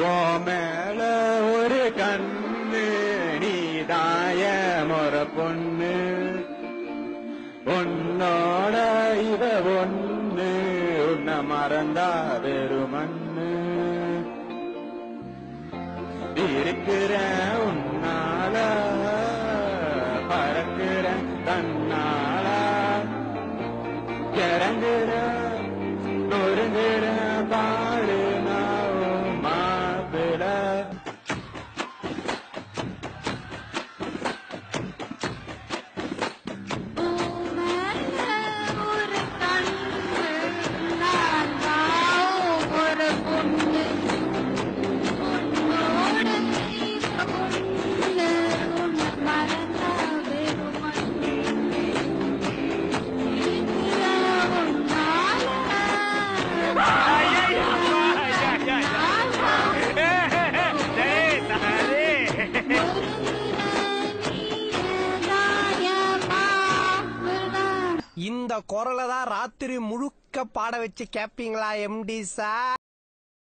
ஓ மேல ஒரு கண்ணு நீதாய முற பொண்ணு உன்னோட இவ ஒண்ணு உன்னை மறந்தா வெறுமண்ணு இருக்கிற உன்னால பறக்கிற தன்னால கிறங்குற நொறுங்குற பாடு நான் மாப்பிள இந்த குரலை தான் ராத்திரி முழுக்க பாட வச்சு கேப்பீங்களா எம்டி சார்?